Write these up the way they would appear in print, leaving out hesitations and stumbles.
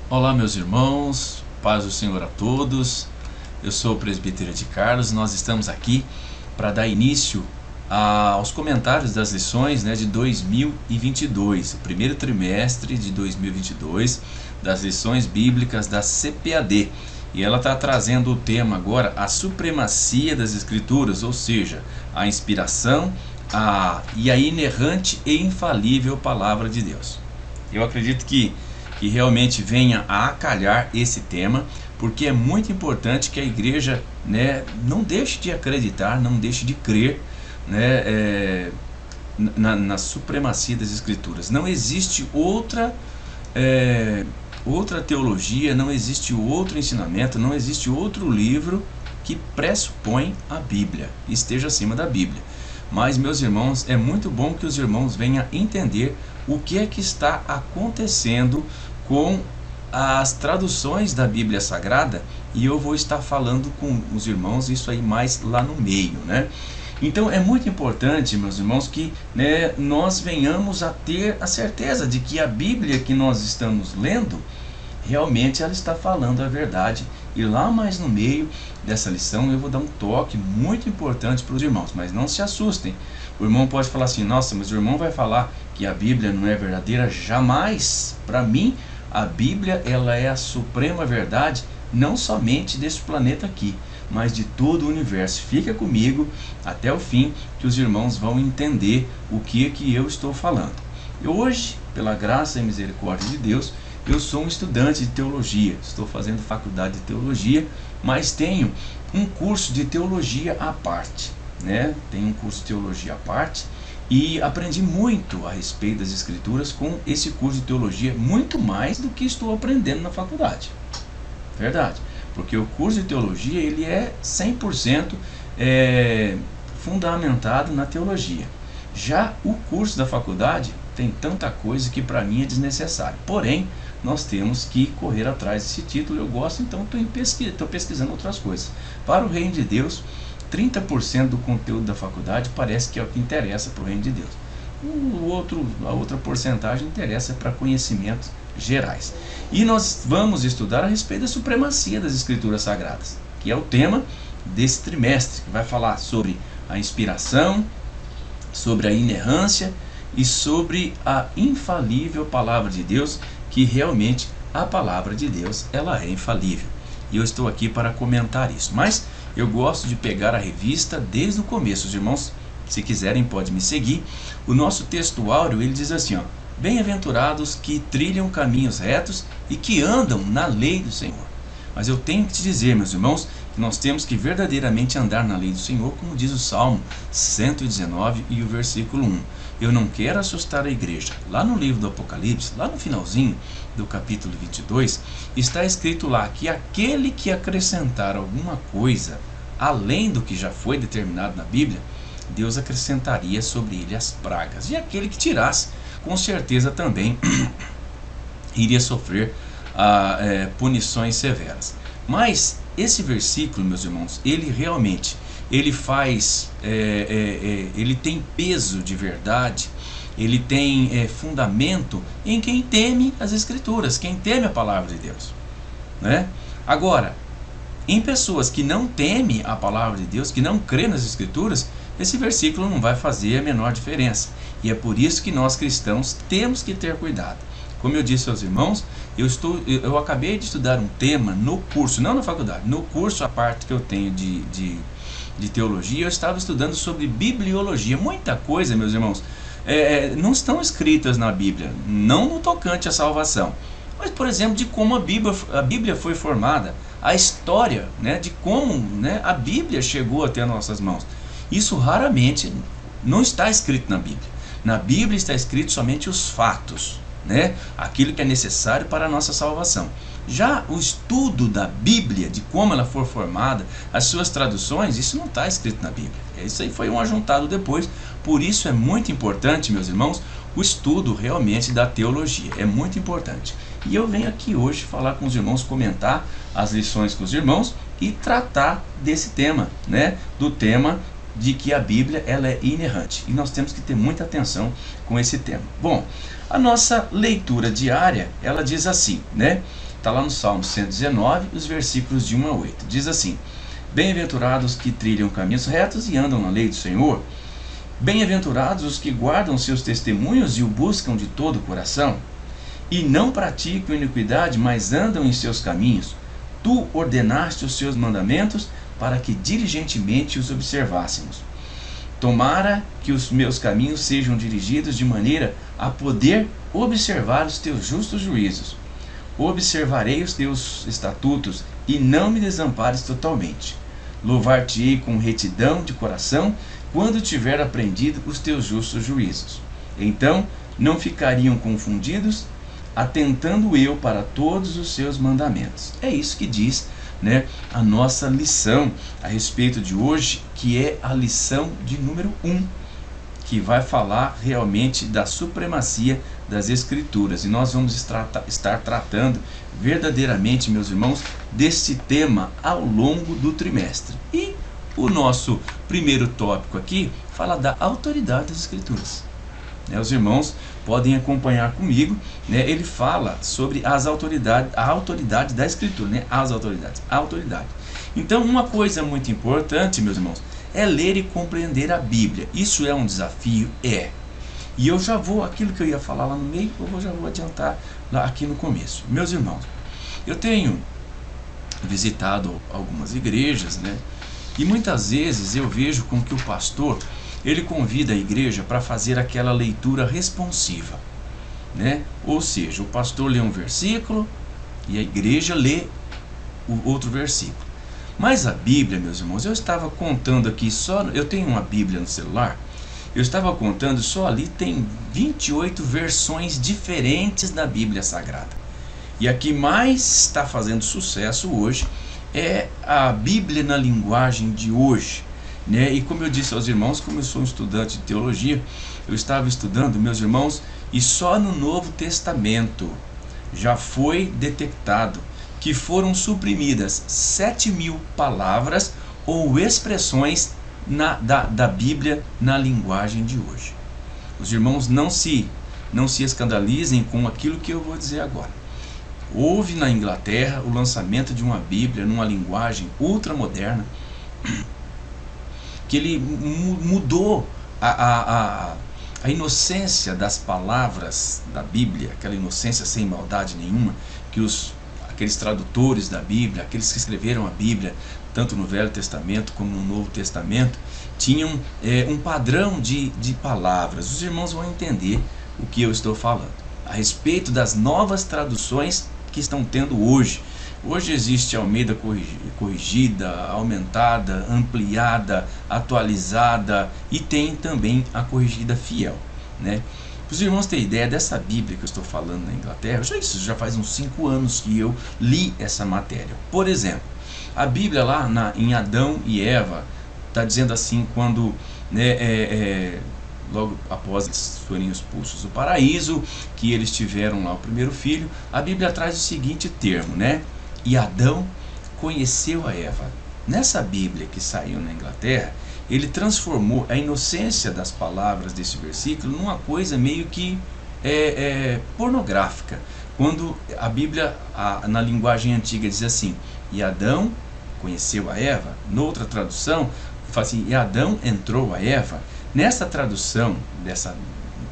Olá, meus irmãos, paz do Senhor a todos. Eu sou o presbítero de Carlos. Nós estamos aqui para dar início aos comentários das lições de 2022, o primeiro trimestre de 2022, das lições bíblicas da CPAD. E ela está trazendo o tema agora, a supremacia das Escrituras, ou seja, a inspiração e a inerrante e infalível Palavra de Deus. Eu acredito que realmente venha a acalhar esse tema, porque é muito importante que a igreja não deixe de acreditar, não deixe de crer na supremacia das Escrituras. Não existe outra teologia, não existe outro ensinamento, não existe outro livro que pressupõe a Bíblia, esteja acima da Bíblia. Mas, meus irmãos, é muito bom que os irmãos venham a entender o que é que está acontecendo com as traduções da Bíblia Sagrada, e eu vou estar falando com os irmãos isso aí mais lá no meio, Então é muito importante, meus irmãos, que nós venhamos a ter a certeza de que a Bíblia que nós estamos lendo, realmente ela está falando a verdade. E lá mais no meio dessa lição eu vou dar um toque muito importante para os irmãos, mas não se assustem. O irmão pode falar assim: nossa, mas o irmão vai falar que a Bíblia não é verdadeira? Jamais! Para mim, a Bíblia ela é a suprema verdade, não somente desse planeta aqui, mas de todo o universo. Fica comigo até o fim, que os irmãos vão entender o que eu estou falando. Eu hoje, pela graça e misericórdia de Deus, eu sou um estudante de teologia, estou fazendo faculdade de teologia, mas tenho um curso de teologia à parte, Tenho um curso de teologia à parte e aprendi muito a respeito das Escrituras com esse curso de teologia, muito mais do que estou aprendendo na faculdade. Verdade, porque o curso de teologia ele é 100% fundamentado na teologia. Já o curso da faculdade tem tanta coisa que para mim é desnecessário. Porém, nós temos que correr atrás desse título. Eu gosto, então estou pesquisando outras coisas. Para o reino de Deus, 30% do conteúdo da faculdade parece que é o que interessa para o reino de Deus. A outra porcentagem interessa para conhecimentos gerais. E nós vamos estudar a respeito da supremacia das Escrituras Sagradas, que é o tema desse trimestre, que vai falar sobre a inspiração, sobre a inerrância e sobre a infalível Palavra de Deus, que realmente a Palavra de Deus ela é infalível. E eu estou aqui para comentar isso. Mas eu gosto de pegar a revista desde o começo. Os irmãos, se quiserem, podem me seguir. O nosso texto áureo, ele diz assim, bem-aventurados que trilham caminhos retos e que andam na lei do Senhor. Mas eu tenho que te dizer, meus irmãos, que nós temos que verdadeiramente andar na lei do Senhor, como diz o Salmo 119 e o versículo 1. Eu não quero assustar a igreja. Lá no livro do Apocalipse, lá no finalzinho do capítulo 22, está escrito lá que aquele que acrescentar alguma coisa além do que já foi determinado na Bíblia, Deus acrescentaria sobre ele as pragas. E aquele que tirasse, com certeza também iria sofrer punições severas. Mas esse versículo, meus irmãos, ele realmente ele tem peso de verdade, ele tem fundamento em quem teme as Escrituras, quem teme a Palavra de Deus, Agora, em pessoas que não temem a Palavra de Deus, que não crêem nas Escrituras, esse versículo não vai fazer a menor diferença. E é por isso que nós cristãos temos que ter cuidado. Como eu disse aos irmãos, eu acabei de estudar um tema no curso, não na faculdade, no curso a parte que eu tenho de teologia, eu estava estudando sobre bibliologia. Muita coisa, meus irmãos, não estão escritas na Bíblia, não no tocante à salvação, mas, por exemplo, de como a Bíblia foi formada, a história de como a Bíblia chegou até nossas mãos. Isso raramente não está escrito na Bíblia. Na Bíblia está escrito somente os fatos, aquilo que é necessário para a nossa salvação. Já o estudo da Bíblia, de como ela foi formada, as suas traduções, isso não está escrito na Bíblia. Isso aí foi um ajuntado depois. Por isso é muito importante, meus irmãos, o estudo realmente da teologia. É muito importante. E eu venho aqui hoje falar com os irmãos, comentar as lições com os irmãos e tratar desse tema, do tema de que a Bíblia ela é inerrante. E nós temos que ter muita atenção com esse tema. Bom, a nossa leitura diária, ela diz assim, está lá no Salmo 119, os versículos de 1 a 8. Diz assim: Bem-aventurados que trilham caminhos retos e andam na lei do Senhor. Bem-aventurados os que guardam seus testemunhos e o buscam de todo o coração, e não praticam iniquidade, mas andam em seus caminhos. Tu ordenaste os seus mandamentos para que diligentemente os observássemos. Tomara que os meus caminhos sejam dirigidos de maneira a poder observar os teus justos juízos. Observarei os teus estatutos e não me desampares totalmente. Louvar-te-ei com retidão de coração quando tiver aprendido os teus justos juízos. Então não ficariam confundidos, atentando eu para todos os seus mandamentos. É isso que diz, né, a nossa lição a respeito de hoje, que é a lição de número 1, que vai falar realmente da supremacia das Escrituras. E nós vamos estar tratando verdadeiramente, meus irmãos, deste tema ao longo do trimestre. E o nosso primeiro tópico aqui fala da autoridade das Escrituras. Os irmãos podem acompanhar comigo, né? Ele fala sobre as autoridades, a autoridade da Escritura, né? As autoridades, a autoridade. Então, uma coisa muito importante, meus irmãos, é ler e compreender a Bíblia. Isso é um desafio? É. E eu já vou, aquilo que eu ia falar lá no meio, eu já vou adiantar lá aqui no começo. Meus irmãos, eu tenho visitado algumas igrejas, né? E muitas vezes eu vejo com que o pastor, ele convida a igreja para fazer aquela leitura responsiva, né? Ou seja, o pastor lê um versículo e a igreja lê o outro versículo. Mas a Bíblia, meus irmãos, eu estava contando aqui só, eu tenho uma Bíblia no celular, eu estava contando, só ali tem 28 versões diferentes da Bíblia Sagrada. E a que mais está fazendo sucesso hoje é a Bíblia na linguagem de hoje, né? E como eu disse aos irmãos, como eu sou um estudante de teologia, eu estava estudando, meus irmãos, e só no Novo Testamento já foi detectado que foram suprimidas 7.000 palavras ou expressões da Bíblia na linguagem de hoje. Os irmãos não se escandalizem com aquilo que eu vou dizer agora. Houve na Inglaterra o lançamento de uma Bíblia numa linguagem ultramoderna, que ele mudou a inocência das palavras da Bíblia, aquela inocência sem maldade nenhuma, que aqueles tradutores da Bíblia, aqueles que escreveram a Bíblia, tanto no Velho Testamento como no Novo Testamento, tinham um padrão de palavras. Os irmãos vão entender o que eu estou falando a respeito das novas traduções que estão tendo hoje. Hoje existe a Almeida corrigida, aumentada, ampliada, atualizada, e tem também a corrigida fiel, né? Para os irmãos terem ideia dessa Bíblia que eu estou falando na Inglaterra, isso já faz uns 5 anos que eu li essa matéria. Por exemplo, a Bíblia lá em Adão e Eva está dizendo assim, quando, né, logo após eles forem expulsos do paraíso, que eles tiveram lá o primeiro filho, a Bíblia traz o seguinte termo, né? E Adão conheceu a Eva. Nessa Bíblia que saiu na Inglaterra, ele transformou a inocência das palavras desse versículo numa coisa meio que pornográfica. Quando a Bíblia, na linguagem antiga, diz assim, e Adão conheceu a Eva, noutra tradução, fala assim, e Adão entrou a Eva. Nessa tradução, dessa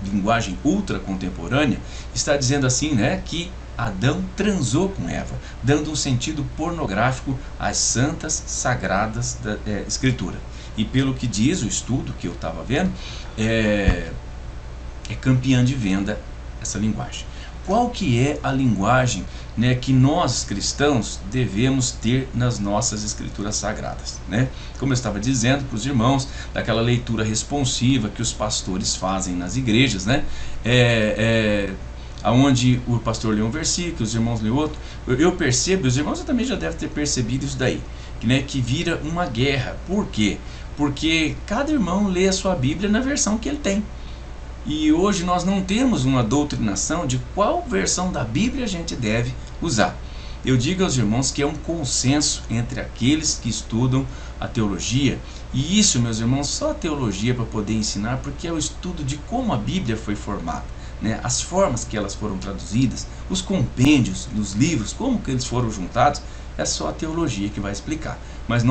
linguagem ultra contemporânea, está dizendo assim, né, que Adão transou com Eva, dando um sentido pornográfico às santas, sagradas da Escritura. E pelo que diz o estudo que eu estava vendo, é campeã de venda essa linguagem. Qual que é a linguagem, né, que nós cristãos devemos ter nas nossas escrituras sagradas, né? Como eu estava dizendo para os irmãos, daquela leitura responsiva que os pastores fazem nas igrejas, né? Onde o pastor lê um versículo, os irmãos lê outro. Eu percebo, os irmãos também já devem ter percebido isso daí, que vira uma guerra. Por quê? Porque cada irmão lê a sua Bíblia na versão que ele tem. E hoje nós não temos uma doutrinação de qual versão da Bíblia a gente deve usar. Eu digo aos irmãos que é um consenso entre aqueles que estudam a teologia. E isso, meus irmãos, só a teologia para poder ensinar, porque é o estudo de como a Bíblia foi formada, né, as formas que elas foram traduzidas, os compêndios dos livros, como que eles foram juntados, é só a teologia que vai explicar. Mas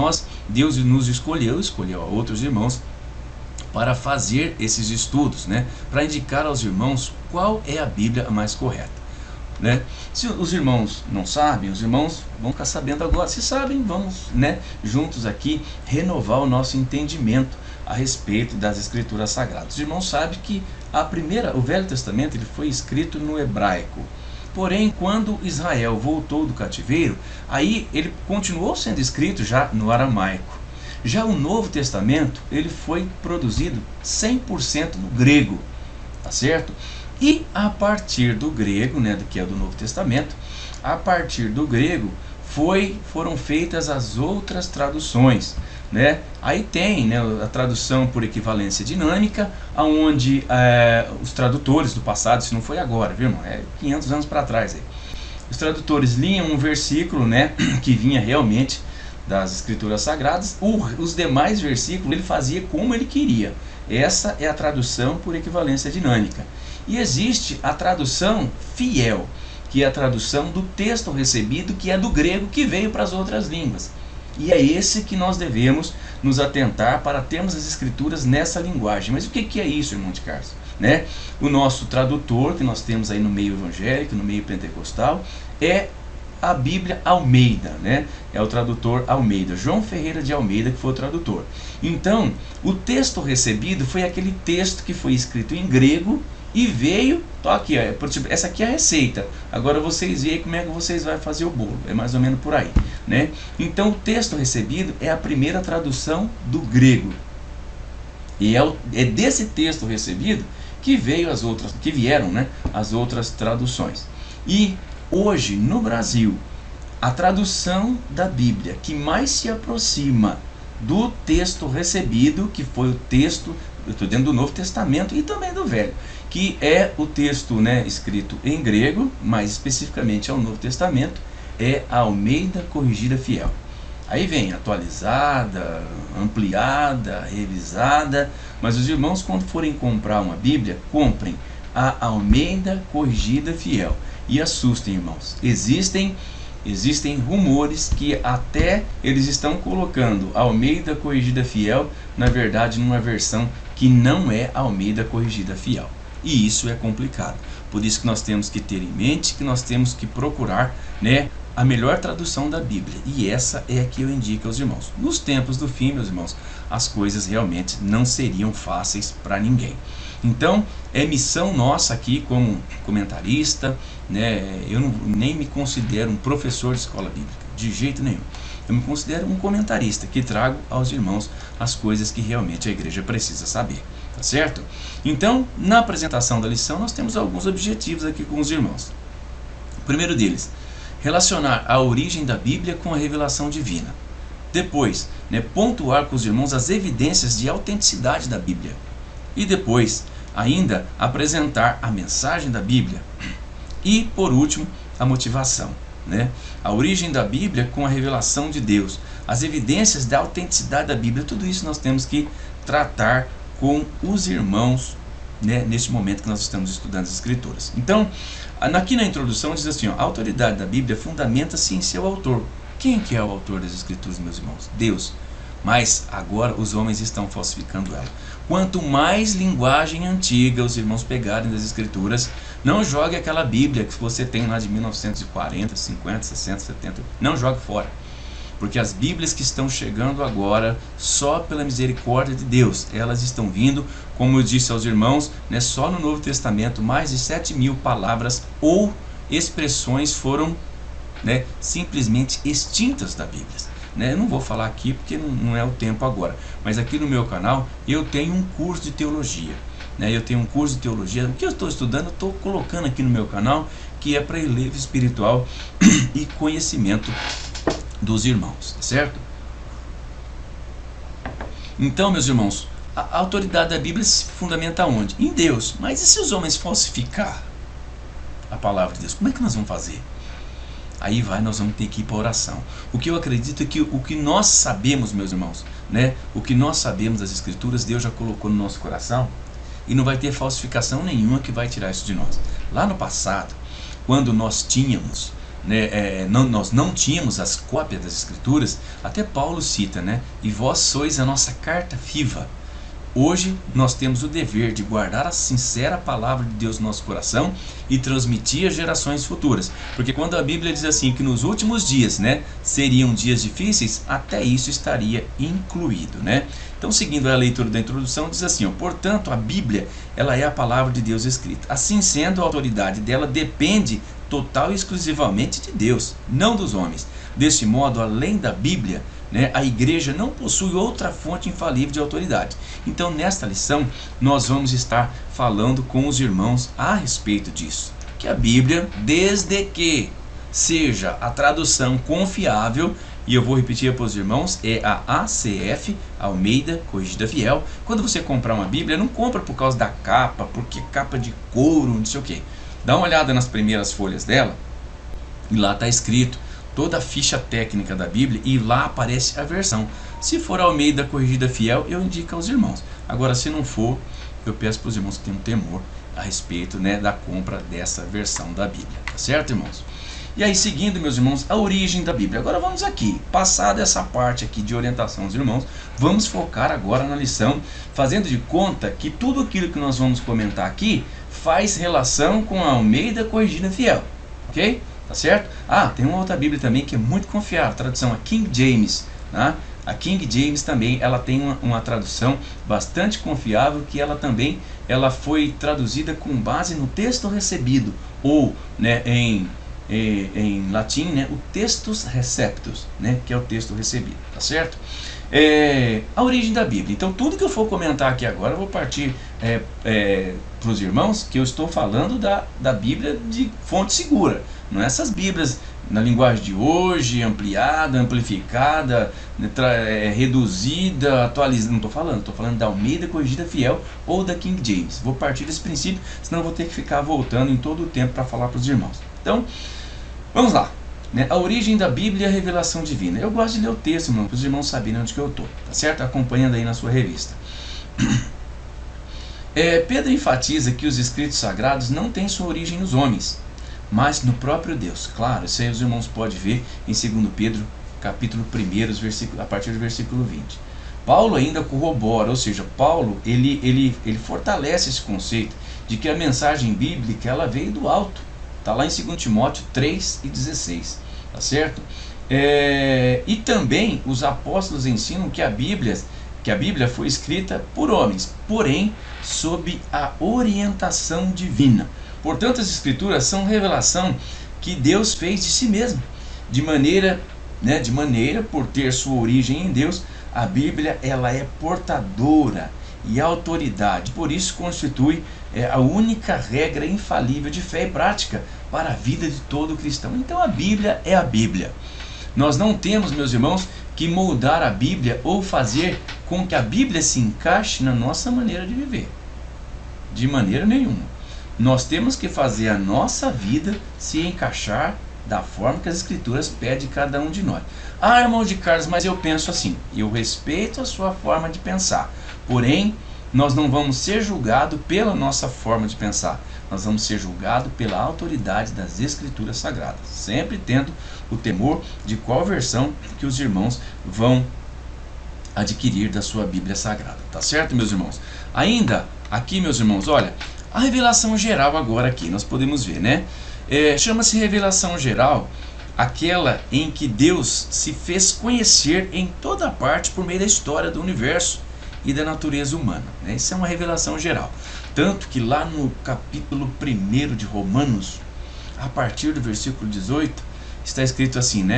Deus nos escolheu a outros irmãos para fazer esses estudos, né, para indicar aos irmãos qual é a Bíblia mais correta. Né? Se os irmãos não sabem, os irmãos vão ficar sabendo agora. Se sabem, vamos, né, juntos aqui renovar o nosso entendimento a respeito das Escrituras Sagradas. Os irmãos sabem que o Velho Testamento ele foi escrito no hebraico. Porém, quando Israel voltou do cativeiro, aí ele continuou sendo escrito já no aramaico. Já o Novo Testamento ele foi produzido 100% no grego, tá certo? E a partir do grego, né, que é do Novo Testamento, a partir do grego foram feitas as outras traduções, né? Aí tem, né, a tradução por equivalência dinâmica, onde os tradutores do passado, isso não foi agora, viu, irmão? É 500 anos para trás. Aí. Os tradutores liam um versículo, né, que vinha realmente das Escrituras Sagradas, os demais versículos ele fazia como ele queria. Essa é a tradução por equivalência dinâmica. E existe a tradução fiel, que é a tradução do texto recebido, que é do grego, que veio para as outras línguas. E é esse que nós devemos nos atentar para termos as Escrituras nessa linguagem. Mas o que é isso, irmão de Carlos? Né? O nosso tradutor, que nós temos aí no meio evangélico, no meio pentecostal, é a Bíblia Almeida, né? É o tradutor Almeida, João Ferreira de Almeida, que foi o tradutor. Então, o texto recebido foi aquele texto que foi escrito em grego e veio, ó, aqui, ó, essa aqui é a receita. Agora vocês veem como é que vocês vão fazer o bolo. É mais ou menos por aí, né? Então, o texto recebido é a primeira tradução do grego. E é desse texto recebido que vieram, né, as outras traduções. E hoje, no Brasil, a tradução da Bíblia que mais se aproxima do texto recebido, que foi o texto, eu estou dentro do Novo Testamento e também do Velho, que é o texto, né, escrito em grego, mais especificamente ao Novo Testamento, é a Almeida Corrigida Fiel. Aí vem atualizada, ampliada, revisada, mas os irmãos, quando forem comprar uma Bíblia, comprem a Almeida Corrigida Fiel. E assustem, irmãos. Existem rumores que até eles estão colocando a Almeida Corrigida Fiel, na verdade, numa versão que não é a Almeida Corrigida Fiel. E isso é complicado. Por isso que nós temos que ter em mente que nós temos que procurar, né, a melhor tradução da Bíblia. E essa é a que eu indico aos irmãos. Nos tempos do fim, meus irmãos, as coisas realmente não seriam fáceis para ninguém. Então, é missão nossa aqui como comentarista, né? Eu nem me considero um professor de escola bíblica, de jeito nenhum. Eu me considero um comentarista que trago aos irmãos as coisas que realmente a igreja precisa saber, tá certo? Então, na apresentação da lição, nós temos alguns objetivos aqui com os irmãos. O primeiro deles, relacionar a origem da Bíblia com a revelação divina. Depois, né, pontuar com os irmãos as evidências de autenticidade da Bíblia. E depois, ainda, apresentar a mensagem da Bíblia. E, por último, a motivação, né? A origem da Bíblia com a revelação de Deus. As evidências da autenticidade da Bíblia. Tudo isso nós temos que tratar com os irmãos, né, neste momento que nós estamos estudando as Escrituras. Então, aqui na introdução diz assim, ó, a autoridade da Bíblia fundamenta-se em seu autor. Quem que é o autor das Escrituras, meus irmãos? Deus. Mas agora os homens estão falsificando ela. Quanto mais linguagem antiga os irmãos pegarem das Escrituras, não jogue aquela Bíblia que você tem lá de 1940, 50, 60, 70, não jogue fora. Porque as Bíblias que estão chegando agora, só pela misericórdia de Deus, elas estão vindo, como eu disse aos irmãos, né, só no Novo Testamento, mais de 7.000 palavras ou expressões foram, né, simplesmente extintas da Bíblia. Eu não vou falar aqui porque não é o tempo agora, mas aqui no meu canal eu tenho um curso de teologia, eu tenho um curso de teologia. O que eu estou estudando, eu estou colocando aqui no meu canal, que é para relevo espiritual e conhecimento dos irmãos, certo? Então, meus irmãos, a autoridade da Bíblia se fundamenta onde? Em Deus. Mas e se os homens falsificar a palavra de Deus? Como é que nós vamos fazer? Aí nós vamos ter que ir para a oração. O que eu acredito é que o que nós sabemos, meus irmãos, o que nós sabemos das Escrituras, Deus já colocou no nosso coração. e não vai ter falsificação nenhuma que vai tirar isso de nós. Lá no passado, quando nós tínhamos, nós não tínhamos as cópias das Escrituras, até Paulo cita, né? E vós sois a nossa carta viva. Hoje nós temos o dever de guardar a sincera palavra de Deus no nosso coração e transmitir às gerações futuras. Porque quando a Bíblia diz assim que nos últimos dias, né, seriam dias difíceis, até isso estaria incluído, né? Então, seguindo a leitura da introdução, diz assim, ó, portanto, a Bíblia, ela é a palavra de Deus escrita. Assim sendo, a autoridade dela depende total e exclusivamente de Deus, não dos homens. Deste modo, além da Bíblia, a igreja não possui outra fonte infalível de autoridade. Então, nesta lição, nós vamos estar falando com os irmãos a respeito disso. Que a Bíblia, desde que seja a tradução confiável, e eu vou repetir para os irmãos, é a ACF, Almeida Corrigida Fiel. Quando você comprar uma Bíblia, não compra por causa da capa, porque capa de couro, não sei o que. Dá uma olhada nas primeiras folhas dela, e lá está escrito toda a ficha técnica da Bíblia, e lá aparece a versão. Se for Almeida Corrigida Fiel, eu indico aos irmãos. Agora, se não for, eu peço para os irmãos que tenham temor a respeito, da compra dessa versão da Bíblia. Tá certo, irmãos? E aí, seguindo, meus irmãos, a origem da Bíblia. Agora vamos aqui, passada essa parte aqui de orientação aos irmãos, vamos focar agora na lição, fazendo de conta que tudo aquilo que nós vamos comentar aqui faz relação com a Almeida Corrigida Fiel. Ok? Tá certo? Tem uma outra Bíblia também que é muito confiável, a tradução a King James, né? A King James também, ela tem uma tradução bastante confiável, que ela também foi traduzida com base no texto recebido, ou em latim, o textus receptus, que é o texto recebido, tá certo? A origem da Bíblia. Então, tudo que eu for comentar aqui agora, eu vou partir para os irmãos que eu estou falando da Bíblia de fonte segura. Não é essas Bíblias na linguagem de hoje, ampliada, amplificada, reduzida, atualizada. Não estou falando da Almeida Corrigida Fiel ou da King James. Vou partir desse princípio, senão eu vou ter que ficar voltando em todo o tempo para falar para os irmãos. Então, vamos lá. A origem da Bíblia e a revelação divina. Eu gosto de ler o texto, irmão, para os irmãos saberem onde que eu estou, tá certo? Acompanhando aí na sua revista. Pedro enfatiza que os escritos sagrados não têm sua origem nos homens, mas no próprio Deus. Claro, isso aí os irmãos podem ver em 2 Pedro, capítulo 1, a partir do versículo 20. Paulo ainda corrobora, ou seja, Paulo ele fortalece esse conceito de que a mensagem bíblica ela veio do alto. Está lá em 2 Timóteo 3:16, tá certo? E também os apóstolos ensinam que a Bíblia foi escrita por homens, porém sob a orientação divina. Portanto, as Escrituras são revelação que Deus fez de si mesmo, de maneira, por ter sua origem em Deus, a Bíblia ela é portadora e autoridade, por isso constitui a única regra infalível de fé e prática para a vida de todo cristão. Então a Bíblia é a Bíblia. Nós não temos, meus irmãos, que moldar a Bíblia ou fazer com que a Bíblia se encaixe na nossa maneira de viver. De maneira nenhuma. Nós temos que fazer a nossa vida se encaixar da forma que as Escrituras pedem cada um de nós. Irmão de Carlos, mas eu penso assim. Eu respeito a sua forma de pensar. Porém, nós não vamos ser julgados pela nossa forma de pensar. Nós vamos ser julgados pela autoridade das Escrituras Sagradas. Sempre tendo o temor de qual versão que os irmãos vão adquirir da sua Bíblia Sagrada. Tá certo, meus irmãos? Ainda aqui, meus irmãos, olha, a revelação geral agora aqui, nós podemos ver, chama-se revelação geral aquela em que Deus se fez conhecer em toda parte por meio da história do universo e da natureza humana. Isso é uma revelação geral. Tanto que lá no capítulo 1 de Romanos, a partir do versículo 18, está escrito assim,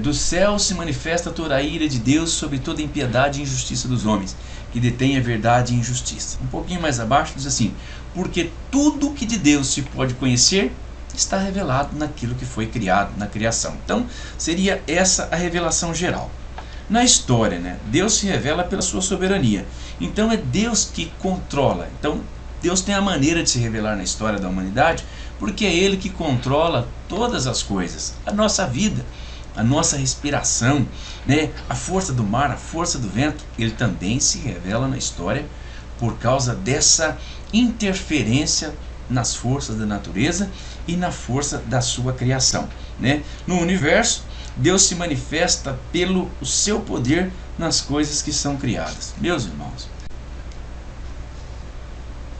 do céu se manifesta toda a ira de Deus sobre toda impiedade e injustiça dos homens, que detém a verdade e a injustiça. Um pouquinho mais abaixo diz assim, porque tudo que de Deus se pode conhecer está revelado naquilo que foi criado, na criação. Então, seria essa a revelação geral. Na história, Deus se revela pela sua soberania. Então, é Deus que controla. Então, Deus tem a maneira de se revelar na história da humanidade, porque é Ele que controla todas as coisas. A nossa vida, a nossa respiração, a força do mar, a força do vento, Ele também se revela na história por causa dessa interferência nas forças da natureza e na força da sua criação, né? No universo, Deus se manifesta pelo seu poder nas coisas que são criadas. Meus irmãos,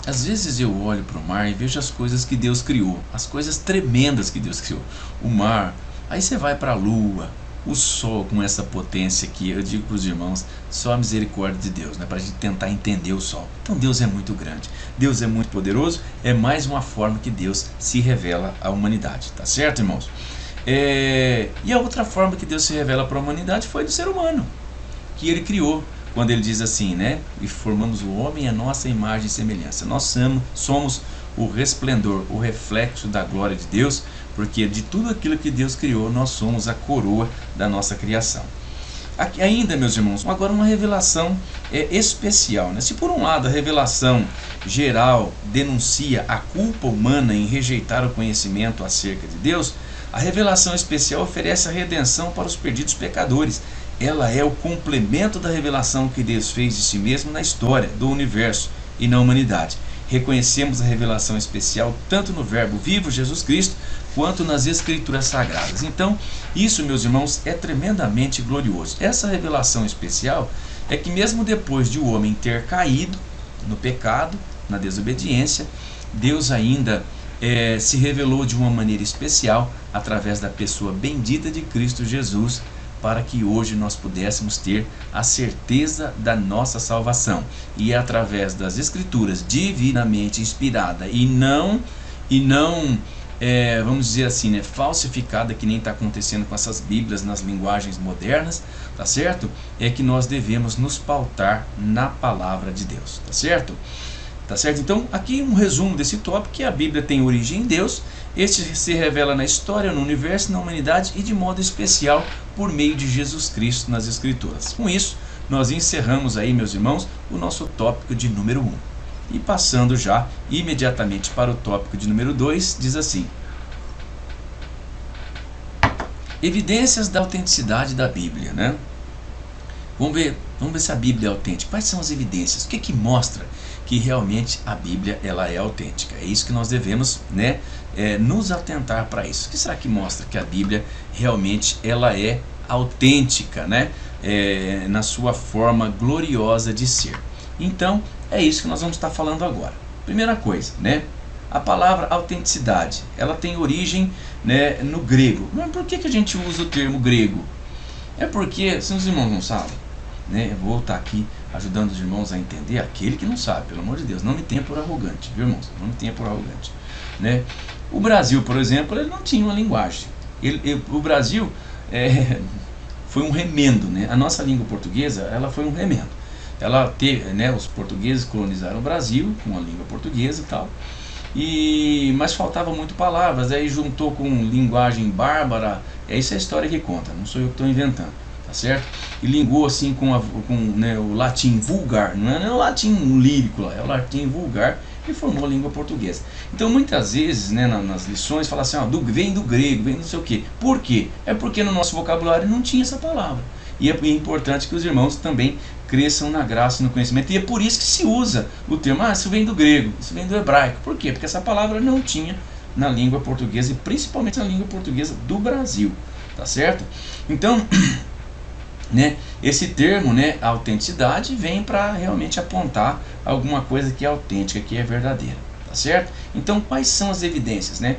às vezes eu olho para o mar e vejo as coisas que Deus criou, as coisas tremendas que Deus criou. O mar, aí você vai para a lua, o sol com essa potência que eu digo para os irmãos, só a misericórdia de Deus, né, para a gente tentar entender o sol. Então Deus é muito grande, Deus é muito poderoso, é mais uma forma que Deus se revela à humanidade, tá certo, irmãos? E a outra forma que Deus se revela para a humanidade foi do ser humano, que Ele criou. Quando ele diz assim, né? E formamos o homem à nossa imagem e semelhança. Nós somos o resplendor, o reflexo da glória de Deus, porque de tudo aquilo que Deus criou, nós somos a coroa da nossa criação. Aqui ainda, meus irmãos, agora uma revelação especial, né? Se por um lado a revelação geral denuncia a culpa humana em rejeitar o conhecimento acerca de Deus, a revelação especial oferece a redenção para os perdidos pecadores. Ela é o complemento da revelação que Deus fez de si mesmo na história do universo e na humanidade. Reconhecemos a revelação especial tanto no Verbo vivo, Jesus Cristo, quanto nas Escrituras Sagradas. Então, isso, meus irmãos, é tremendamente glorioso. Essa revelação especial é que mesmo depois de o homem ter caído no pecado, na desobediência, Deus ainda se revelou de uma maneira especial através da pessoa bendita de Cristo Jesus, para que hoje nós pudéssemos ter a certeza da nossa salvação. E é através das Escrituras divinamente inspirada e não vamos dizer assim, né, falsificada, que nem está acontecendo com essas Bíblias nas linguagens modernas, tá certo? É que nós devemos nos pautar na palavra de Deus, tá certo? Tá certo? Então, aqui um resumo desse tópico, que a Bíblia tem origem em Deus, este se revela na história, no universo, na humanidade e de modo especial por meio de Jesus Cristo nas Escrituras. Com isso, nós encerramos aí, meus irmãos, o nosso tópico de número 1. E passando já imediatamente para o tópico de número 2, diz assim: evidências da autenticidade da Bíblia, né? Vamos ver se a Bíblia é autêntica. Quais são as evidências? O que mostra que realmente a Bíblia ela é autêntica? É isso que nós devemos, né, nos atentar para isso. O que será que mostra que a Bíblia realmente ela é autêntica, né, na sua forma gloriosa de ser? Então, é isso que nós vamos estar falando agora. Primeira coisa, né, a palavra autenticidade, ela tem origem, né, no grego. Mas por que a gente usa o termo grego? É porque, se os irmãos não sabem, né, eu vou estar aqui ajudando os irmãos a entender, aquele que não sabe, pelo amor de Deus, não me tenha por arrogante, viu, irmãos? Não me tenha por arrogante, né? O Brasil, por exemplo, ele não tinha uma linguagem. O Brasil foi um remendo, né? A nossa língua portuguesa, ela foi um remendo. Ela teve, né, os portugueses colonizaram o Brasil com a língua portuguesa e tal, mas faltava muito palavras, aí juntou com linguagem bárbara. Isso é a história que conta, não sou eu que estou inventando, tá certo? E linguou assim com né, o latim vulgar, não é o latim lírico lá, é o latim vulgar, e formou a língua portuguesa. Então muitas vezes, né, nas lições fala assim, ó, vem do grego, vem não sei o quê. Por quê? É porque no nosso vocabulário não tinha essa palavra. E é importante que os irmãos também cresçam na graça e no conhecimento. E é por isso que se usa o termo, isso vem do grego, isso vem do hebraico. Por quê? Porque essa palavra não tinha na língua portuguesa, e principalmente na língua portuguesa do Brasil, tá certo? Então, né, esse termo, né, autenticidade, vem para realmente apontar alguma coisa que é autêntica, que é verdadeira, tá certo? Então, quais são as evidências, né?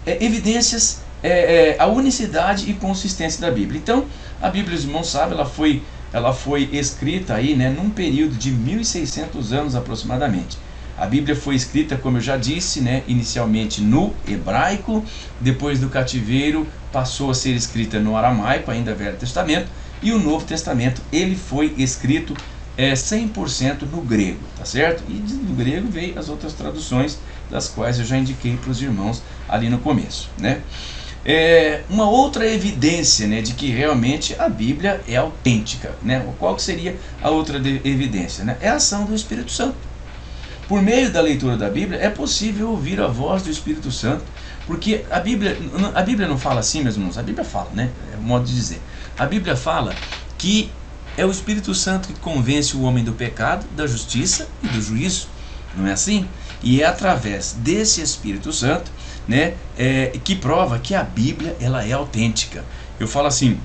Evidências a unicidade e consistência da Bíblia. Então, a Bíblia, os irmãos sabem, ela foi escrita aí, né, num período de 1600 anos aproximadamente. A Bíblia foi escrita, como eu já disse, né, inicialmente no hebraico, depois do cativeiro passou a ser escrita no aramaico, ainda Velho Testamento, e o Novo Testamento ele foi escrito 100% no grego, tá certo? E do grego veio as outras traduções, das quais eu já indiquei para os irmãos ali no começo, né? Uma outra evidência, né, de que realmente a Bíblia é autêntica, né? Qual que seria a outra evidência, né? É a ação do Espírito Santo. Por meio da leitura da Bíblia é possível ouvir a voz do Espírito Santo, porque a Bíblia não fala assim, meus irmãos, a Bíblia fala, né? É o modo de dizer. A Bíblia fala que é o Espírito Santo que convence o homem do pecado, da justiça e do juízo, não é assim? E é através desse Espírito Santo, né, que prova que a Bíblia ela é autêntica. Eu falo assim,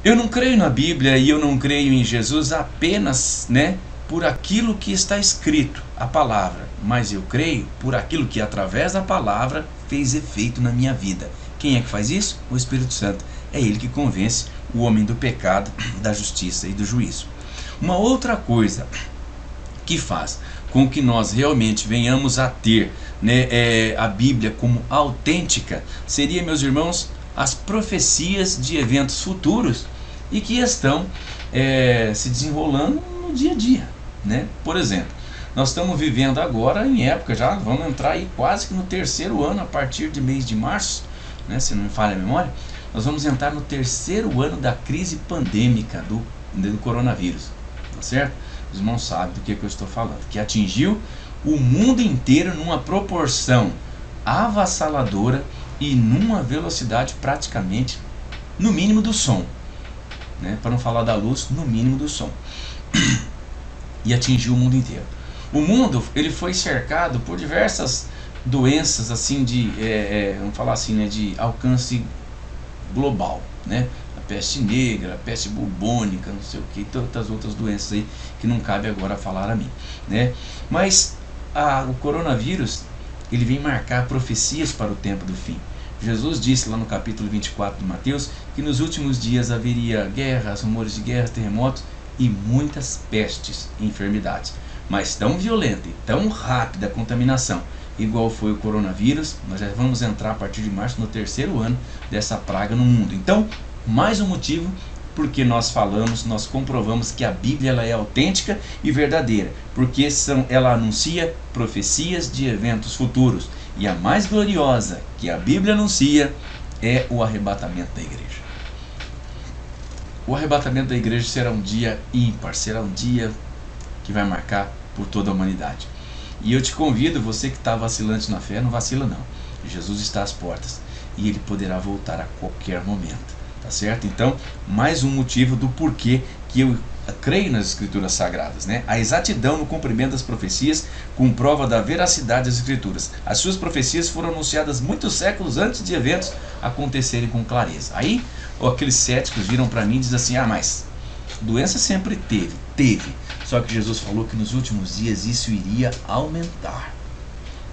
eu não creio na Bíblia e eu não creio em Jesus apenas, né, por aquilo que está escrito, a palavra, mas eu creio por aquilo que através da palavra fez efeito na minha vida. Quem é que faz isso? O Espírito Santo. É ele que convence o homem do pecado, da justiça e do juízo. Uma outra coisa que faz com que nós realmente venhamos a ter, né, a Bíblia como autêntica, seria, meus irmãos, as profecias de eventos futuros e que estão se desenrolando no dia a dia, né? Por exemplo, nós estamos vivendo agora em época, já vamos entrar aí quase que no terceiro ano, a partir de mês de março, né, se não me falha a memória, nós vamos entrar no terceiro ano da crise pandêmica do coronavírus, tá certo? Os irmãos sabem do que eu estou falando, que atingiu o mundo inteiro numa proporção avassaladora e numa velocidade praticamente no mínimo do som, né? Para não falar da luz, no mínimo do som. E atingiu o mundo inteiro. O mundo ele foi cercado por diversas doenças assim vamos falar assim, né, de alcance global, né? A peste negra, a peste bubônica, não sei o que, tantas outras doenças aí que não cabe agora falar a mim, né? Mas o coronavírus ele vem marcar profecias para o tempo do fim. Jesus disse lá no capítulo 24 de Mateus que nos últimos dias haveria guerras, rumores de guerras, terremotos e muitas pestes e enfermidades. Mas tão violenta e tão rápida a contaminação, igual foi o coronavírus, nós já vamos entrar a partir de março no terceiro ano dessa praga no mundo. Então, mais um motivo porque nós falamos, nós comprovamos que a Bíblia ela é autêntica e verdadeira, porque ela anuncia profecias de eventos futuros. E a mais gloriosa que a Bíblia anuncia é o arrebatamento da igreja. O arrebatamento da igreja será um dia ímpar, será um dia que vai marcar por toda a humanidade. E eu te convido, você que está vacilante na fé, não vacila não. Jesus está às portas e ele poderá voltar a qualquer momento, tá certo? Então, mais um motivo do porquê que eu creio nas Escrituras Sagradas, né? A exatidão no cumprimento das profecias comprova da veracidade das Escrituras. As suas profecias foram anunciadas muitos séculos antes de eventos acontecerem com clareza. Aí, aqueles céticos viram para mim e dizem assim, mas doença sempre teve. Só que Jesus falou que nos últimos dias isso iria aumentar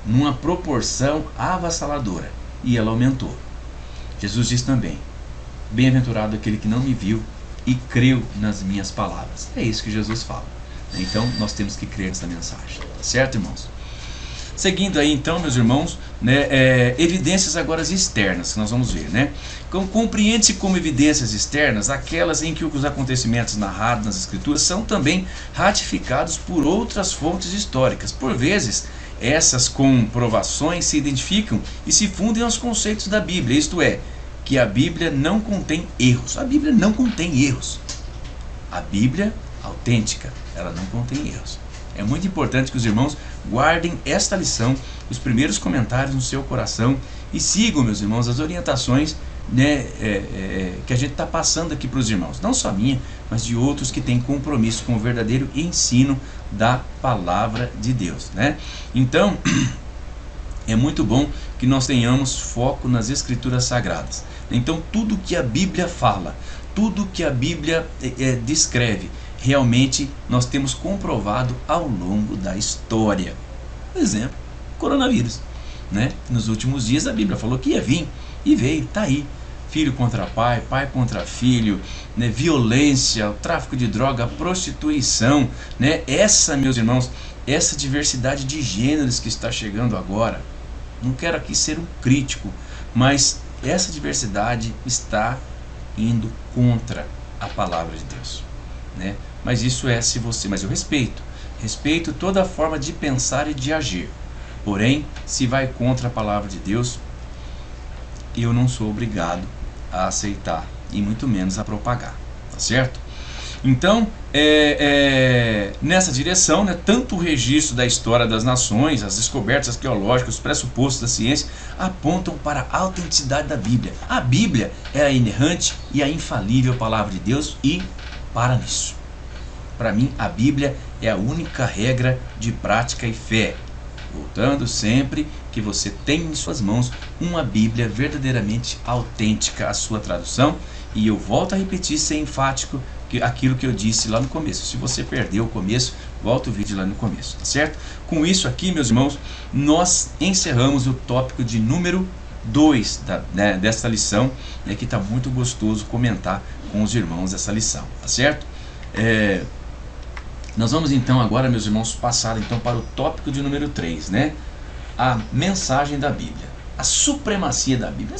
numa proporção avassaladora. E ela aumentou. Jesus disse também, bem-aventurado aquele que não me viu e creu nas minhas palavras. É isso que Jesus fala. Então nós temos que crer nessa mensagem. Tá certo, irmãos? Seguindo aí então, meus irmãos, né, evidências agora externas que nós vamos ver, né? Então, compreende-se como evidências externas aquelas em que os acontecimentos narrados nas Escrituras são também ratificados por outras fontes históricas. Por vezes, essas comprovações se identificam e se fundem aos conceitos da Bíblia, isto é, que a Bíblia não contém erros. A Bíblia não contém erros. A Bíblia autêntica, ela não contém erros. É muito importante que os irmãos guardem esta lição, os primeiros comentários no seu coração e sigam, meus irmãos, as orientações, né, que a gente está passando aqui para os irmãos. Não só minha, mas de outros que têm compromisso com o verdadeiro ensino da palavra de Deus, né? Então, é muito bom que nós tenhamos foco nas Escrituras Sagradas. Então, tudo que a Bíblia fala, tudo que a Bíblia descreve, realmente nós temos comprovado ao longo da história. Por exemplo, coronavírus, né? Nos últimos dias a Bíblia falou que ia vir e veio, está aí. Filho contra pai, pai contra filho, né? Violência, tráfico de droga, prostituição, né? Essa, meus irmãos, essa diversidade de gêneros que está chegando agora. Não quero aqui ser um crítico, mas essa diversidade está indo contra a palavra de Deus, né? Mas isso mas eu respeito toda a forma de pensar e de agir. Porém, se vai contra a palavra de Deus, eu não sou obrigado a aceitar e muito menos a propagar, tá certo? Então, nessa direção, né, tanto o registro da história das nações, as descobertas arqueológicas, os pressupostos da ciência, apontam para a autenticidade da Bíblia. A Bíblia é a inerrante e a infalível palavra de Deus e para nisso. Para mim, a Bíblia é a única regra de prática e fé. Voltando sempre que você tem em suas mãos uma Bíblia verdadeiramente autêntica, a sua tradução. E eu volto a repetir, ser enfático, aquilo que eu disse lá no começo. Se você perdeu o começo, volta o vídeo lá no começo, tá certo? Com isso aqui, meus irmãos, nós encerramos o tópico de número 2 dessa lição, né, que está muito gostoso comentar com os irmãos essa lição, tá certo? Nós vamos então agora, meus irmãos, passar então para o tópico de número 3, né? A mensagem da Bíblia, a supremacia da Bíblia.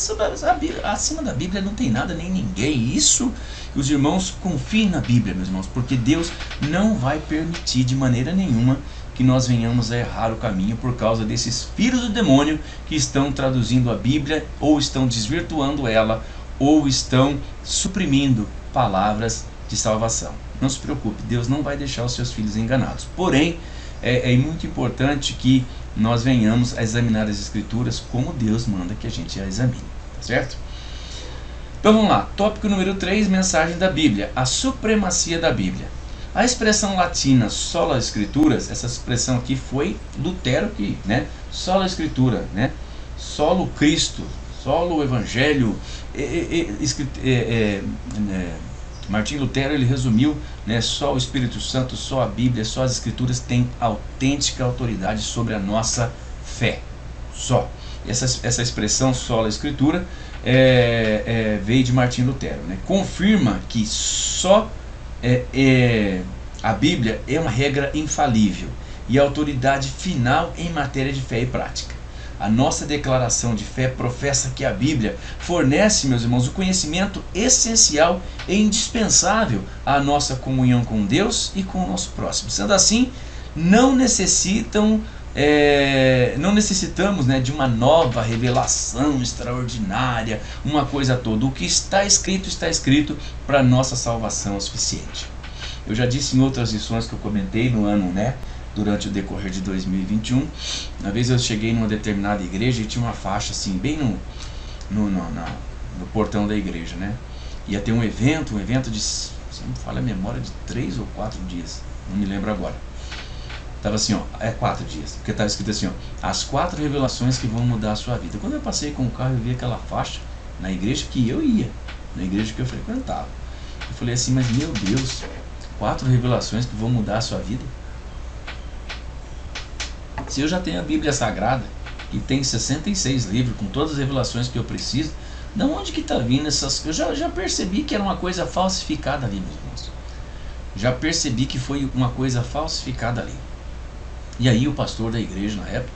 Acima da Bíblia não tem nada nem ninguém. Isso, os irmãos confiem na Bíblia, meus irmãos, porque Deus não vai permitir de maneira nenhuma que nós venhamos a errar o caminho por causa desses filhos do demônio que estão traduzindo a Bíblia, ou estão desvirtuando ela, ou estão suprimindo palavras de salvação. Não se preocupe, Deus não vai deixar os seus filhos enganados. Porém, é muito importante que nós venhamos a examinar as Escrituras como Deus manda que a gente a examine, tá certo? Então vamos lá, tópico número 3, mensagem da Bíblia, a supremacia da Bíblia. A expressão latina sola Escrituras, essa expressão aqui foi Lutero que, né? Sola Escritura, né? Solo Cristo, solo Evangelho, Martim Lutero, ele resumiu, né, só o Espírito Santo, só a Bíblia, só as Escrituras têm autêntica autoridade sobre a nossa fé. Só. Essa expressão sola Escritura veio de Martim Lutero, né? Confirma que só a Bíblia é uma regra infalível e a autoridade final em matéria de fé e prática. A nossa declaração de fé professa que a Bíblia fornece, meus irmãos, o conhecimento essencial e indispensável à nossa comunhão com Deus e com o nosso próximo. Sendo assim, não necessitamos, né, de uma nova revelação extraordinária, uma coisa toda. O que está escrito para a nossa salvação é suficiente. Eu já disse em outras lições que eu comentei no ano, né, durante o decorrer de 2021, uma vez eu cheguei numa determinada igreja e tinha uma faixa assim, bem no portão da igreja, né? Ia ter um evento de, se não me falha a memória, de 3 ou 4 dias, não me lembro agora. Estava assim, ó, 4 dias, porque estava escrito assim, ó, as 4 revelações que vão mudar a sua vida. Quando eu passei com o carro, eu vi aquela faixa na igreja que eu ia, na igreja que eu frequentava. Eu falei assim, mas meu Deus, 4 revelações que vão mudar a sua vida? Se eu já tenho a Bíblia Sagrada, que tem 66 livros, com todas as revelações que eu preciso, de onde que está vindo essas coisas? Eu já percebi que era uma coisa falsificada ali, meus irmãos. Já percebi que foi uma coisa falsificada ali. E aí o pastor da igreja na época,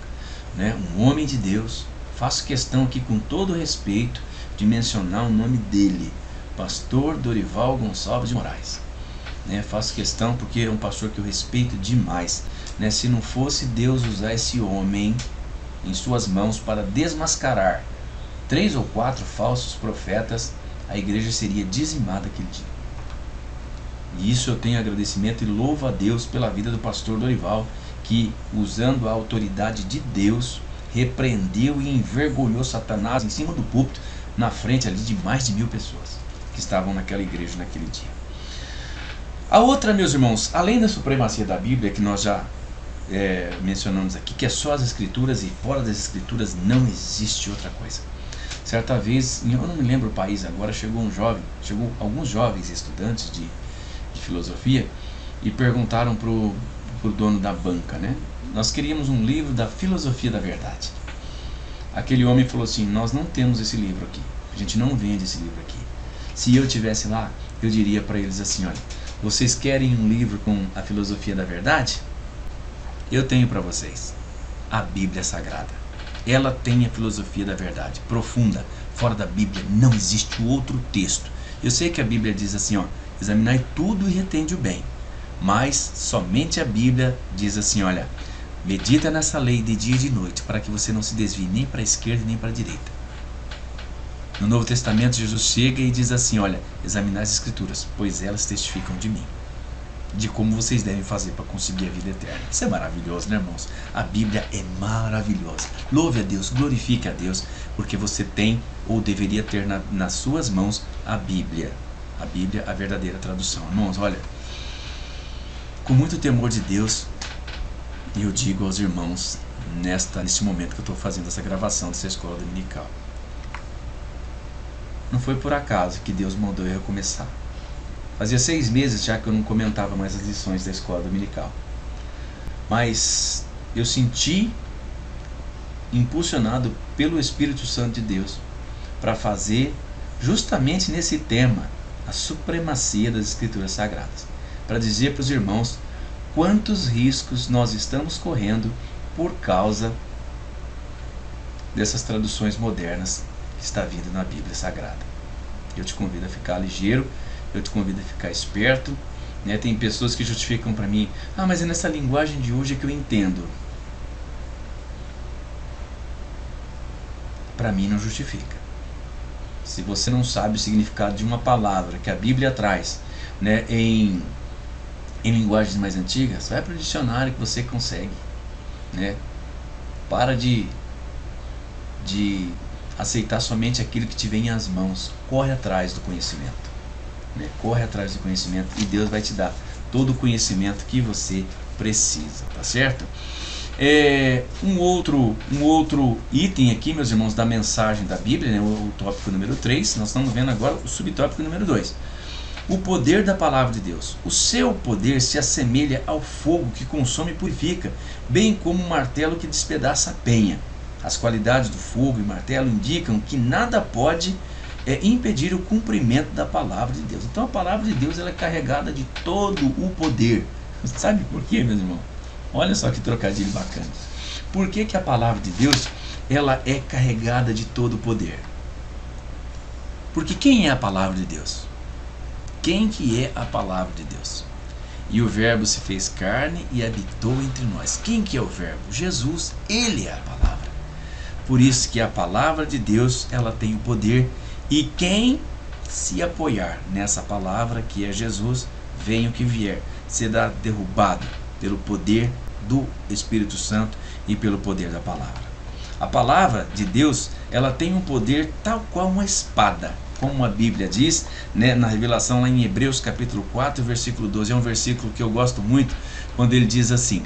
né, um homem de Deus, faço questão aqui com todo respeito de mencionar o nome dele, pastor Dorival Gonçalves de Moraes. Faço questão porque é um pastor que eu respeito demais. Se não fosse Deus usar esse homem em suas mãos para desmascarar 3 ou 4 falsos profetas, a igreja seria dizimada aquele dia. E isso eu tenho agradecimento e louvo a Deus pela vida do pastor Dorival, que, usando a autoridade de Deus, repreendeu e envergonhou Satanás em cima do púlpito, na frente ali de mais de 1000 pessoas que estavam naquela igreja naquele dia. A outra, meus irmãos, além da supremacia da Bíblia, que nós já mencionamos aqui, que é só as Escrituras e fora das Escrituras não existe outra coisa. Certa vez, eu não me lembro o país agora, chegou alguns jovens estudantes de filosofia e perguntaram para o dono da banca, né? Nós queríamos um livro da filosofia da verdade. Aquele homem falou assim, nós não temos esse livro aqui, a gente não vende esse livro aqui. Se eu estivesse lá, eu diria para eles assim, olha, vocês querem um livro com a filosofia da verdade? Eu tenho para vocês a Bíblia Sagrada. Ela tem a filosofia da verdade, profunda. Fora da Bíblia não existe outro texto. Eu sei que a Bíblia diz assim, ó, examinai tudo e retende o bem. Mas somente a Bíblia diz assim, olha, medita nessa lei de dia e de noite, para que você não se desvie nem para a esquerda nem para a direita. No Novo Testamento, Jesus chega e diz assim, olha, examinai as Escrituras, pois elas testificam de mim, de como vocês devem fazer para conseguir a vida eterna. Isso é maravilhoso, né, irmãos? A Bíblia é maravilhosa. Louve a Deus, glorifique a Deus, porque você tem, ou deveria ter nas suas mãos, a Bíblia. a Bíblia, a verdadeira tradução. Irmãos, olha, com muito temor de Deus, eu digo aos irmãos, nesse momento que eu estou fazendo essa gravação dessa escola dominical, não foi por acaso que Deus mandou eu recomeçar. Fazia 6 meses já que eu não comentava mais as lições da escola dominical, mas eu senti impulsionado pelo Espírito Santo de Deus para fazer justamente nesse tema, a supremacia das Escrituras Sagradas, para dizer para os irmãos quantos riscos nós estamos correndo por causa dessas traduções modernas que está vindo na Bíblia Sagrada. Eu te convido a ficar ligeiro, eu te convido a ficar esperto, né? Tem pessoas que justificam para mim, mas é nessa linguagem de hoje que eu entendo. Para mim não justifica. Se você não sabe o significado de uma palavra que a Bíblia traz, né, em linguagens mais antigas, vai para o dicionário que você consegue, né? Para de aceitar somente aquilo que te vem às mãos. Corre atrás do conhecimento, né? Corre atrás do conhecimento e Deus vai te dar todo o conhecimento que você precisa, tá certo? Um outro item aqui, meus irmãos, da mensagem da Bíblia, né, o tópico número 3, nós estamos vendo agora o subtópico número 2. O poder da palavra de Deus. O seu poder se assemelha ao fogo que consome e purifica, bem como um martelo que despedaça a penha. As qualidades do fogo e martelo indicam que nada pode impedir o cumprimento da palavra de Deus. Então a palavra de Deus ela é carregada de todo o poder. Sabe por quê, meus irmãos? Olha só que trocadilho bacana. Por que a palavra de Deus ela é carregada de todo o poder? Porque quem é a palavra de Deus? Quem que é a palavra de Deus? E o verbo se fez carne e habitou entre nós. Quem que é o verbo? Jesus, ele é a palavra. Por isso que a palavra de Deus ela tem o poder, e quem se apoiar nessa palavra que é Jesus, venha o que vier, será derrubado pelo poder do Espírito Santo e pelo poder da palavra. A palavra de Deus ela tem um poder tal qual uma espada, como a Bíblia diz, né, na revelação lá em Hebreus capítulo 4, versículo 12, é um versículo que eu gosto muito, quando ele diz assim,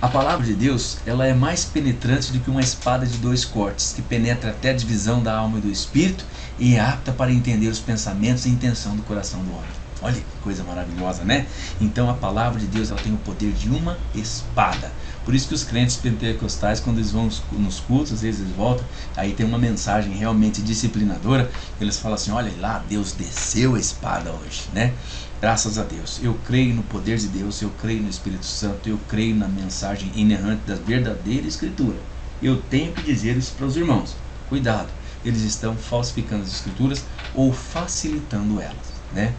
a palavra de Deus ela é mais penetrante do que uma espada de 2 cortes, que penetra até a divisão da alma e do espírito e é apta para entender os pensamentos e a intenção do coração do homem. Olha que coisa maravilhosa, né? Então a palavra de Deus ela tem o poder de uma espada. Por isso que os crentes pentecostais, quando eles vão nos cultos, às vezes eles voltam, aí tem uma mensagem realmente disciplinadora, eles falam assim, olha lá, Deus desceu a espada hoje, né? Graças a Deus, eu creio no poder de Deus, eu creio no Espírito Santo, eu creio na mensagem inerrante da verdadeira Escritura. Eu tenho que dizer isso para os irmãos, cuidado, eles estão falsificando as Escrituras ou facilitando elas, né?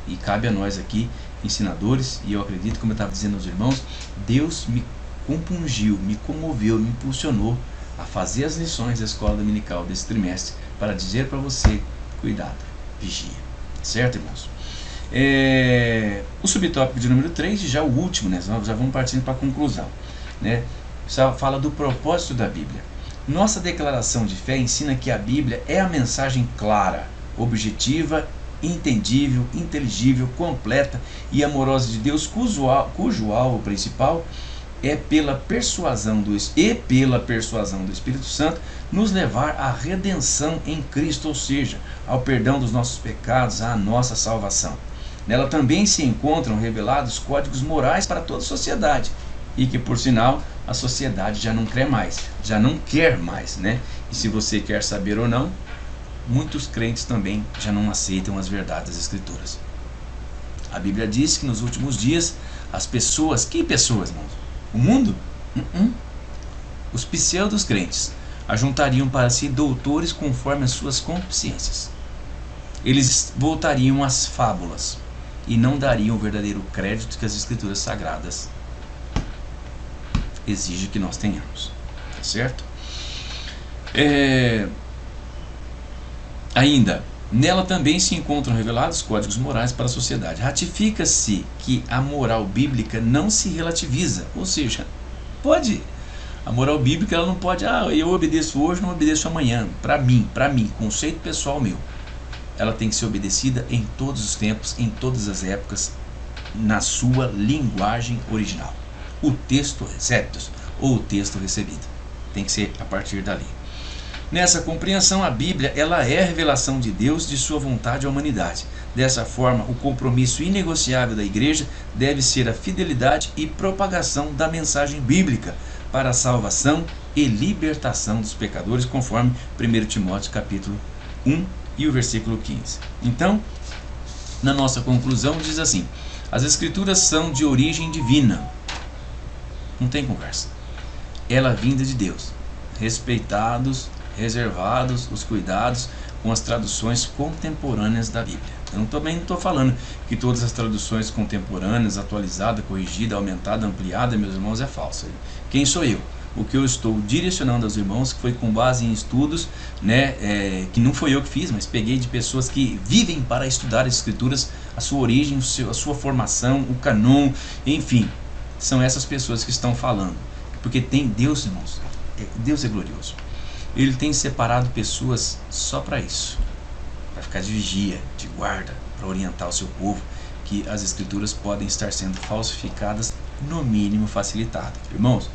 E cabe a nós aqui, ensinadores, e eu acredito, como eu estava dizendo aos irmãos, Deus me compungiu, me comoveu, me impulsionou a fazer as lições da escola dominical desse trimestre para dizer para você, cuidado, vigia, certo, irmãos? O subtópico de número 3, e já o último, né? Já vamos partindo para a conclusão, né? Fala do propósito da Bíblia. Nossa declaração de fé ensina que a Bíblia é a mensagem clara, objetiva, entendível, inteligível, completa e amorosa de Deus, cujo alvo principal é pela persuasão do Espírito Santo nos levar à redenção em Cristo, ou seja, ao perdão dos nossos pecados, à nossa salvação. Nela também se encontram revelados códigos morais para toda a sociedade, e que, por sinal, a sociedade já não quer mais, né? E se você quer saber ou não, muitos crentes também já não aceitam as verdades das Escrituras. A Bíblia diz que nos últimos dias, as pessoas, que pessoas, irmãos? O mundo? Os pseudos crentes ajuntariam para si doutores conforme as suas consciências. Eles voltariam às fábulas e não dariam o verdadeiro crédito que as Escrituras Sagradas exigem que nós tenhamos, tá certo? Ainda, nela também se encontram revelados códigos morais para a sociedade. Ratifica-se que a moral bíblica não se relativiza, ou seja, a moral bíblica ela não pode, eu obedeço hoje, não obedeço amanhã, para mim, conceito pessoal meu. ela tem que ser obedecida em todos os tempos, em todas as épocas, na sua linguagem original. O texto receptus, ou o texto recebido, tem que ser a partir dali. Nessa compreensão, a Bíblia ela é a revelação de Deus de sua vontade à humanidade. Dessa forma, o compromisso inegociável da Igreja deve ser a fidelidade e propagação da mensagem bíblica para a salvação e libertação dos pecadores, conforme 1 Timóteo capítulo 1 e o versículo 15. Então, na nossa conclusão, diz assim: as Escrituras são de origem divina. Não tem conversa. Ela vinda de Deus. Respeitados, reservados os cuidados com as traduções contemporâneas da Bíblia. Eu também não estou falando que todas as traduções contemporâneas, atualizada, corrigida, aumentada, ampliada, meus irmãos, é falsa. Quem sou eu? O que eu estou direcionando aos irmãos, que foi com base em estudos, que não foi eu que fiz, mas peguei de pessoas que vivem para estudar as Escrituras, a sua origem, a sua formação, o canon, enfim, são essas pessoas que estão falando. Porque tem Deus, irmãos, Deus é glorioso. Ele tem separado pessoas só para isso, para ficar de vigia, de guarda, para orientar o seu povo, que as Escrituras podem estar sendo falsificadas, no mínimo facilitadas. Irmãos,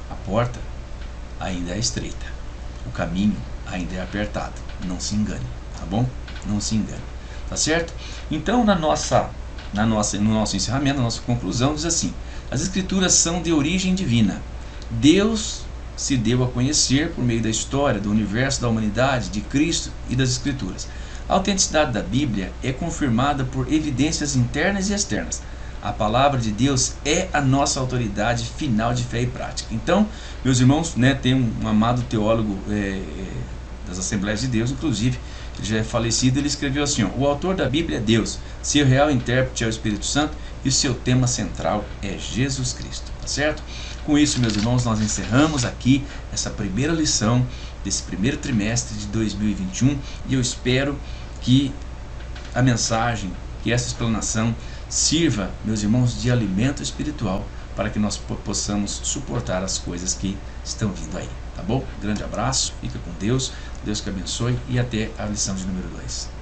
a porta ainda é estreita, o caminho ainda é apertado, não se engane, tá bom? Não se engane, tá certo? Então, no nosso encerramento, na nossa conclusão, diz assim: as Escrituras são de origem divina. Deus se deu a conhecer por meio da história, do universo, da humanidade, de Cristo e das Escrituras. A autenticidade da Bíblia é confirmada por evidências internas e externas. A palavra de Deus é a nossa autoridade final de fé e prática. Então, meus irmãos, tem um amado teólogo das Assembleias de Deus, inclusive, ele já é falecido, ele escreveu assim: o autor da Bíblia é Deus, seu real intérprete é o Espírito Santo e o seu tema central é Jesus Cristo, tá certo? Com isso, meus irmãos, nós encerramos aqui essa primeira lição desse primeiro trimestre de 2021 e eu espero que a mensagem, que essa explanação sirva, meus irmãos, de alimento espiritual para que nós possamos suportar as coisas que estão vindo aí, tá bom? Grande abraço, fica com Deus, Deus que abençoe e até a lição de número 2.